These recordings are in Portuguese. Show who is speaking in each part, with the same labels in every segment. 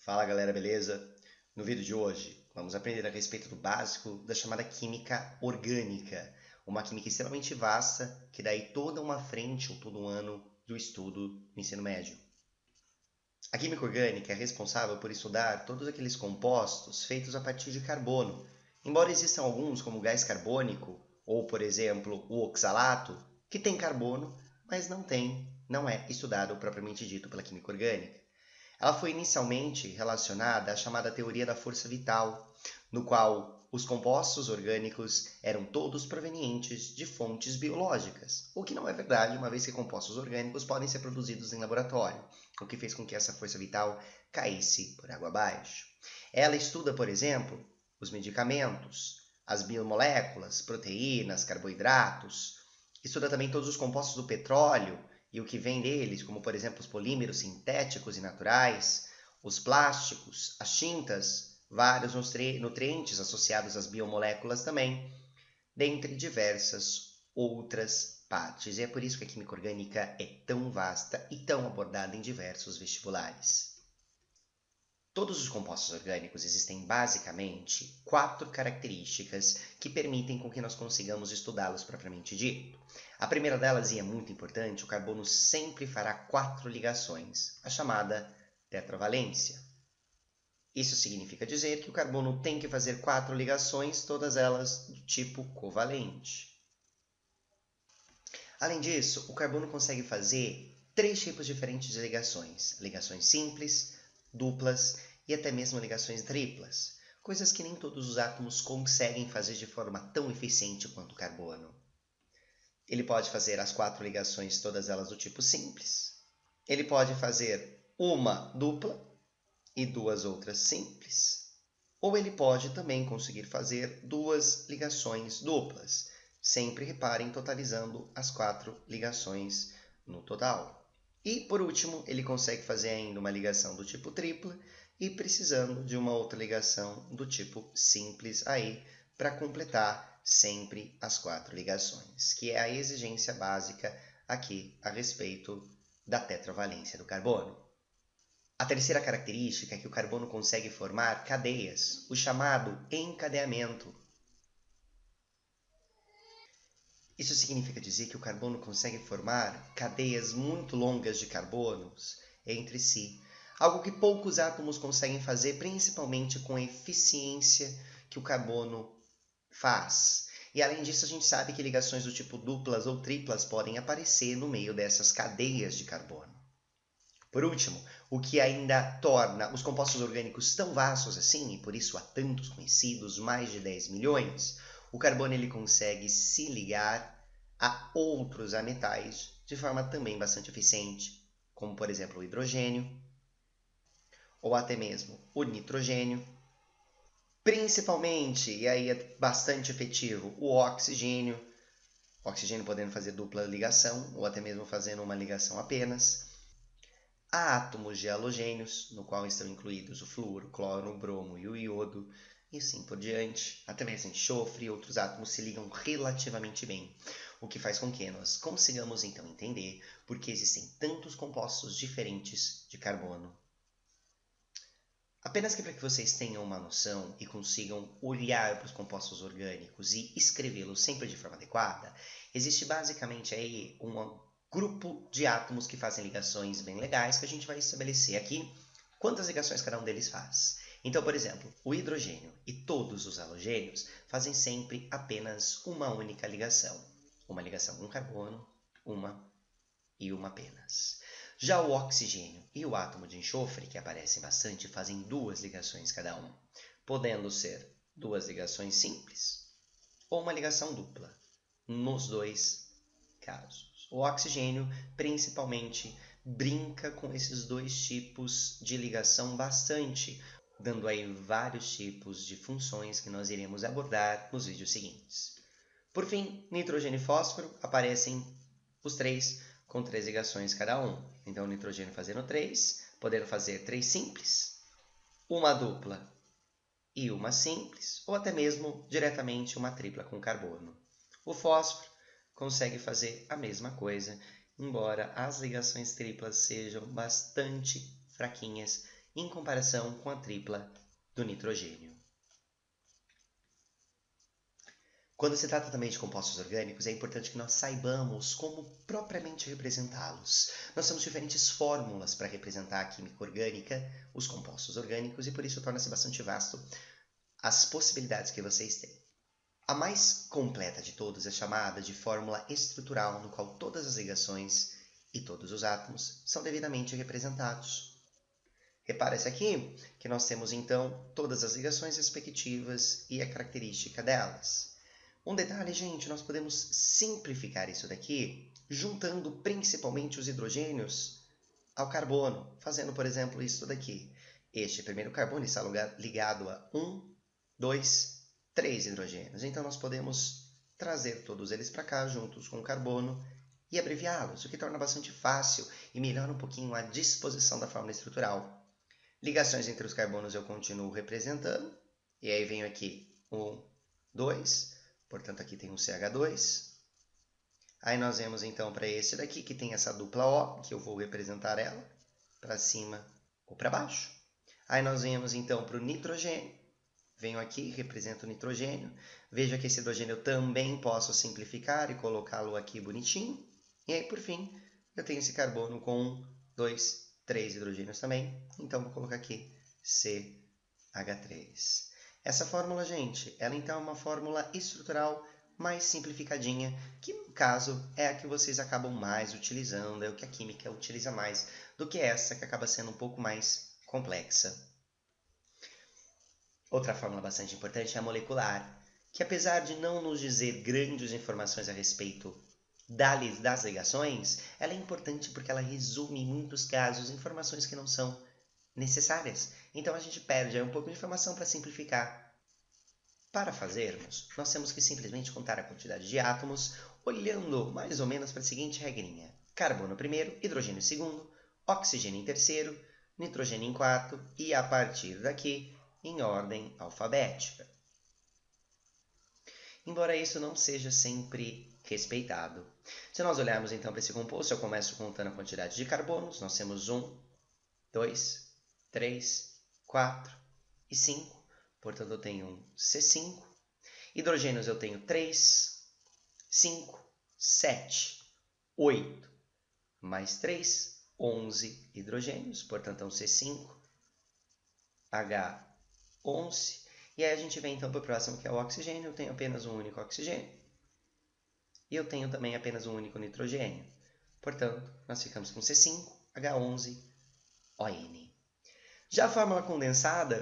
Speaker 1: Fala galera, beleza? No vídeo de hoje vamos aprender a respeito do básico da chamada química orgânica, uma química extremamente vasta que dá aí toda uma frente ou todo um ano do estudo no ensino médio. A química orgânica é responsável por estudar todos aqueles compostos feitos a partir de carbono, embora existam alguns como o gás carbônico ou, por exemplo, o oxalato, que tem carbono, mas não é estudado propriamente dito pela química orgânica. Ela foi inicialmente relacionada à chamada teoria da força vital, no qual os compostos orgânicos eram todos provenientes de fontes biológicas, o que não é verdade, uma vez que compostos orgânicos podem ser produzidos em laboratório, o que fez com que essa força vital caísse por água abaixo. Ela estuda, por exemplo, os medicamentos, as biomoléculas, proteínas, carboidratos, estuda também todos os compostos do petróleo, e o que vem deles, como por exemplo os polímeros sintéticos e naturais, os plásticos, as tintas, vários nutrientes associados às biomoléculas também, dentre diversas outras partes. E é por isso que a química orgânica é tão vasta e tão abordada em diversos vestibulares. Todos os compostos orgânicos existem basicamente 4 características que permitem com que nós consigamos estudá-los propriamente dito. A primeira delas, e é muito importante, o carbono sempre fará 4 ligações, a chamada tetravalência. Isso significa dizer que o carbono tem que fazer 4 ligações, todas elas do tipo covalente. Além disso, o carbono consegue fazer 3 tipos diferentes de ligações: ligações simples, duplas e até mesmo ligações triplas, coisas que nem todos os átomos conseguem fazer de forma tão eficiente quanto o carbono. Ele pode fazer as 4 ligações, todas elas do tipo simples. Ele pode fazer uma dupla e 2 outras simples. Ou ele pode também conseguir fazer 2 ligações duplas, sempre, reparem, totalizando as 4 ligações no total. E, por último, ele consegue fazer ainda uma ligação do tipo tripla e precisando de uma outra ligação do tipo simples aí para completar sempre as 4 ligações, que é a exigência básica aqui a respeito da tetravalência do carbono. A terceira característica é que o carbono consegue formar cadeias, o chamado encadeamento. Isso significa dizer que o carbono consegue formar cadeias muito longas de carbonos entre si, algo que poucos átomos conseguem fazer, principalmente com a eficiência que o carbono faz. E além disso, a gente sabe que ligações do tipo duplas ou triplas podem aparecer no meio dessas cadeias de carbono. Por último, o que ainda torna os compostos orgânicos tão vastos assim, e por isso há tantos conhecidos, mais de 10 milhões, o carbono ele consegue se ligar a outros metais de forma também bastante eficiente, como por exemplo o hidrogênio, ou até mesmo o nitrogênio, principalmente, e aí é bastante efetivo, o oxigênio podendo fazer dupla ligação, ou até mesmo fazendo uma ligação apenas. Há átomos de halogênios, no qual estão incluídos o flúor, o cloro, o bromo e o iodo, e assim por diante. Até mesmo enxofre e outros átomos se ligam relativamente bem, o que faz com que nós consigamos então entender por que existem tantos compostos diferentes de carbono. Apenas que para que vocês tenham uma noção e consigam olhar para os compostos orgânicos e escrevê-los sempre de forma adequada, existe basicamente aí um grupo de átomos que fazem ligações bem legais que a gente vai estabelecer aqui quantas ligações cada um deles faz. Então, por exemplo, o hidrogênio e todos os halogênios fazem sempre apenas uma única ligação. Uma ligação com carbono, uma e uma apenas. Já o oxigênio e o átomo de enxofre, que aparecem bastante, fazem 2 ligações cada um, podendo ser 2 ligações simples ou uma ligação dupla, nos 2 casos. O oxigênio, principalmente, brinca com esses 2 tipos de ligação bastante, dando aí vários tipos de funções que nós iremos abordar nos vídeos seguintes. Por fim, nitrogênio e fósforo aparecem os 3 com 3 ligações cada um. Então, o nitrogênio fazendo 3, podendo fazer 3 simples, uma dupla e uma simples, ou até mesmo diretamente uma tripla com carbono. O fósforo consegue fazer a mesma coisa, embora as ligações triplas sejam bastante fraquinhas em comparação com a tripla do nitrogênio. Quando se trata também de compostos orgânicos, é importante que nós saibamos como propriamente representá-los. Nós temos diferentes fórmulas para representar a química orgânica, os compostos orgânicos, e por isso torna-se bastante vasto as possibilidades que vocês têm. A mais completa de todas é chamada de fórmula estrutural, no qual todas as ligações e todos os átomos são devidamente representados. Repare-se aqui que nós temos então todas as ligações respectivas e a característica delas. Um detalhe, gente, nós podemos simplificar isso daqui juntando principalmente os hidrogênios ao carbono, fazendo, por exemplo, isso daqui. Este primeiro carbono está ligado a 1, 2, 3 hidrogênios. Então, nós podemos trazer todos eles para cá, juntos com o carbono, e abreviá-los, o que torna bastante fácil e melhora um pouquinho a disposição da fórmula estrutural. Ligações entre os carbonos eu continuo representando, e aí venho aqui 1, 2, portanto aqui tem um CH2. Aí nós vemos então para esse daqui, que tem essa dupla O, que eu vou representar ela para cima ou para baixo. Aí nós vemos então para o nitrogênio. Venho aqui, represento o nitrogênio. Veja que esse hidrogênio eu também posso simplificar e colocá-lo aqui bonitinho. E aí, por fim, eu tenho esse carbono com 1, 2, 3 hidrogênios também. Então, vou colocar aqui CH3. Essa fórmula, gente, ela então é uma fórmula estrutural mais simplificadinha, que no caso é a que vocês acabam mais utilizando, é o que a química utiliza mais do que essa, que acaba sendo um pouco mais complexa. Outra fórmula bastante importante é a molecular, que apesar de não nos dizer grandes informações a respeito das ligações, ela é importante porque ela resume, em muitos casos, informações que não são necessárias. Então a gente perde aí um pouco de informação para simplificar. Para fazermos, nós temos que simplesmente contar a quantidade de átomos, olhando mais ou menos para a seguinte regrinha. Carbono primeiro, hidrogênio em segundo, oxigênio em terceiro, nitrogênio em quarto e a partir daqui em ordem alfabética. Embora isso não seja sempre respeitado. Se nós olharmos então para esse composto, eu começo contando a quantidade de carbonos. Nós temos 1, 2, 3, 4 e 5. Portanto, eu tenho um C5. Hidrogênios eu tenho 3, 5, 7, 8, mais 3, 11 hidrogênios. Portanto, é um C5, H11. E aí a gente vem então para o próximo, que é o oxigênio. Eu tenho apenas um único oxigênio. E eu tenho também apenas um único nitrogênio. Portanto, nós ficamos com C5, H11, ON. Já a fórmula condensada,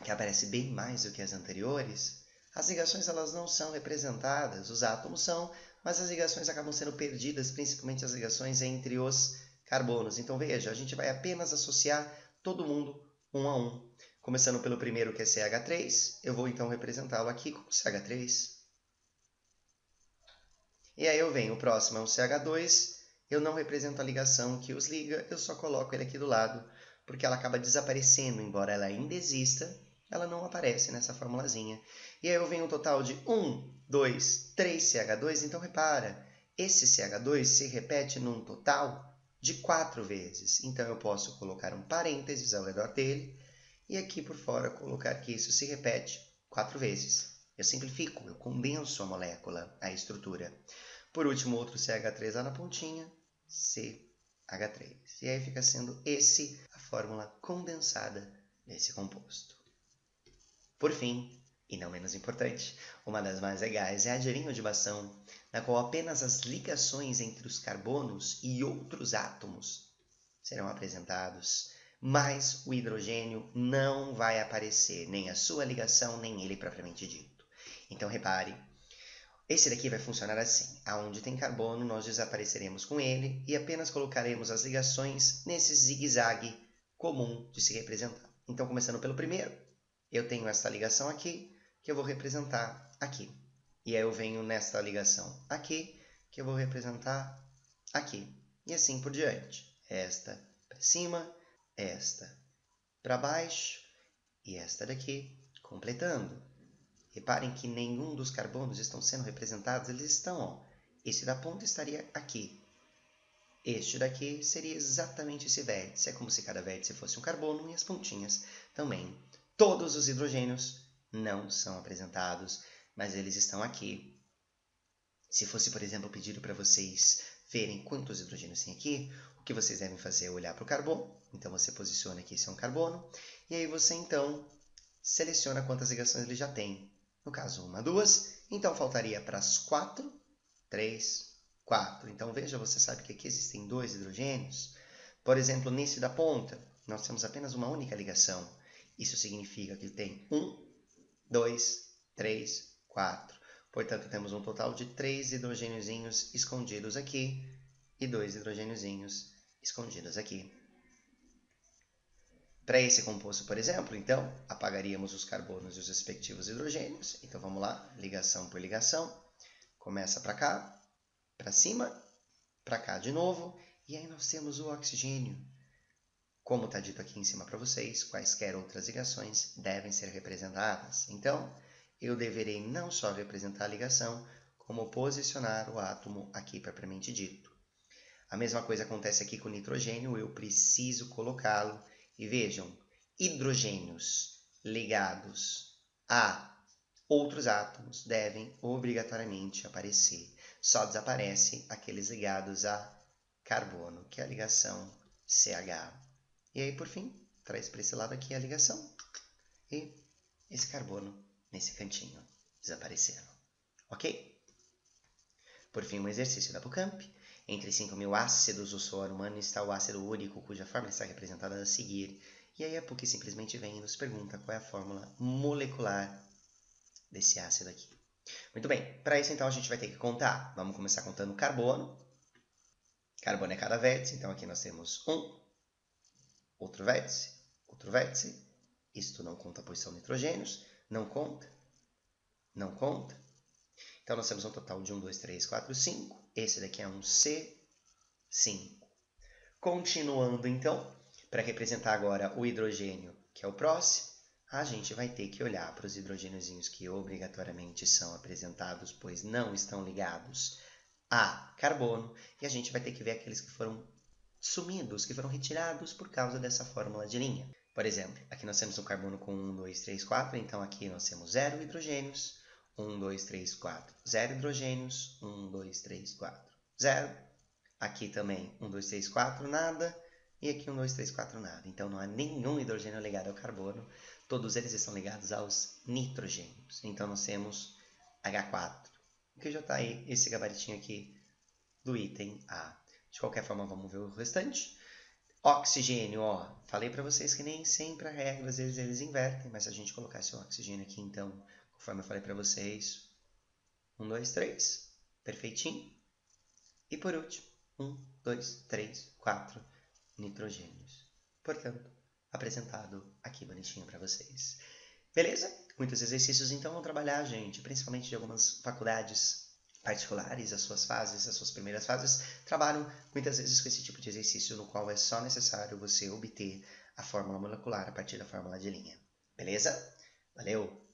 Speaker 1: que aparece bem mais do que as anteriores, as ligações elas não são representadas, os átomos são, mas as ligações acabam sendo perdidas, principalmente as ligações entre os carbonos. Então veja, a gente vai apenas associar todo mundo um a um. Começando pelo primeiro, que é CH3, eu vou então representá-lo aqui como CH3. E aí eu venho, o próximo é um CH2, eu não represento a ligação que os liga, eu só coloco ele aqui do lado, porque ela acaba desaparecendo, embora ela ainda exista, ela não aparece nessa formulazinha. E aí eu venho um total de 1, 2, 3 CH2, então repara, esse CH2 se repete num total de 4 vezes. Então eu posso colocar um parênteses ao redor dele, e aqui por fora colocar que isso se repete 4 vezes. Eu simplifico, eu condenso a molécula, a estrutura. Por último, outro CH3 lá na pontinha, CH3. E aí fica sendo esse a fórmula condensada desse composto. Por fim, e não menos importante, uma das mais legais é a gerinoodibação, na qual apenas as ligações entre os carbonos e outros átomos serão apresentados, mas o hidrogênio não vai aparecer, nem a sua ligação, nem ele propriamente dito. Então, repare, esse daqui vai funcionar assim. Aonde tem carbono, nós desapareceremos com ele e apenas colocaremos as ligações nesse zigue-zague comum de se representar. Então, começando pelo primeiro, eu tenho essa ligação aqui, que eu vou representar aqui. E aí eu venho nesta ligação aqui, que eu vou representar aqui. E assim por diante. Esta para cima, esta para baixo e esta daqui completando. Reparem que nenhum dos carbonos estão sendo representados, eles estão, ó. Esse da ponta estaria aqui. Este daqui seria exatamente esse vértice. É como se cada vértice fosse um carbono e as pontinhas também. Todos os hidrogênios não são apresentados, mas eles estão aqui. Se fosse, por exemplo, pedido para vocês verem quantos hidrogênios tem aqui, o que vocês devem fazer é olhar para o carbono. Então, você posiciona aqui, esse é um carbono. E aí você, então, seleciona quantas ligações ele já tem. No caso, 1, 2. Então, faltaria para as 4, 3, 4. Então, veja, você sabe que aqui existem 2 hidrogênios. Por exemplo, nesse da ponta, nós temos apenas uma única ligação. Isso significa que tem 1, 2, 3, 4. Portanto, temos um total de 3 hidrogêniozinhos escondidos aqui e 2 hidrogêniozinhos escondidos aqui. Para esse composto, por exemplo, então, apagaríamos os carbonos e os respectivos hidrogênios. Então, vamos lá, ligação por ligação. Começa para cá, para cima, para cá de novo. E aí nós temos o oxigênio. Como está dito aqui em cima para vocês, quaisquer outras ligações devem ser representadas. Então, eu deverei não só representar a ligação, como posicionar o átomo aqui propriamente dito. A mesma coisa acontece aqui com o nitrogênio, eu preciso colocá-lo. E vejam, hidrogênios ligados a outros átomos devem obrigatoriamente aparecer. Só desaparece aqueles ligados a carbono, que é a ligação CH. E aí, por fim, traz para esse lado aqui a ligação e esse carbono nesse cantinho desaparecendo. Ok? Por fim, um exercício da Pucamp. Entre 5.000 ácidos do suor humano está o ácido úrico, cuja fórmula está representada a seguir. E aí a PUC simplesmente vem e nos pergunta qual é a fórmula molecular desse ácido aqui. Muito bem, para isso então a gente vai ter que contar. Vamos começar contando carbono. Carbono é cada vértice, então aqui nós temos outro vértice. Isto não conta, pois são nitrogênios. Não conta. Então, nós temos um total de 1, 2, 3, 4, 5. Esse daqui é um C5. Continuando, então, para representar agora o hidrogênio, que é o próximo, a gente vai ter que olhar para os hidrogêniozinhos que obrigatoriamente são apresentados, pois não estão ligados a carbono, e a gente vai ter que ver aqueles que foram sumidos, que foram retirados por causa dessa fórmula de linha. Por exemplo, aqui nós temos um carbono com 1, 2, 3, 4, então aqui nós temos 0 hidrogênios, 1, 2, 3, 4, 0 hidrogênios, 1, 2, 3, 4, 0. Aqui também 1, 2, 3, 4, nada. E aqui 1, 2, 3, 4, nada. Então não há nenhum hidrogênio ligado ao carbono. Todos eles estão ligados aos nitrogênios. Então nós temos H4, que já está aí esse gabaritinho aqui do item A. De qualquer forma, vamos ver o restante. Oxigênio, ó. Falei para vocês que nem sempre a regra, às vezes eles invertem, mas se a gente colocasse o oxigênio aqui, então, conforme eu falei para vocês, 1, 2, 3, perfeitinho. E por último, 1, 2, 3, 4 nitrogênios. Portanto, apresentado aqui bonitinho para vocês. Beleza? Muitos exercícios então vão trabalhar, gente, principalmente de algumas faculdades particulares, as suas primeiras fases, trabalham muitas vezes com esse tipo de exercício no qual é só necessário você obter a fórmula molecular a partir da fórmula de linha. Beleza? Valeu!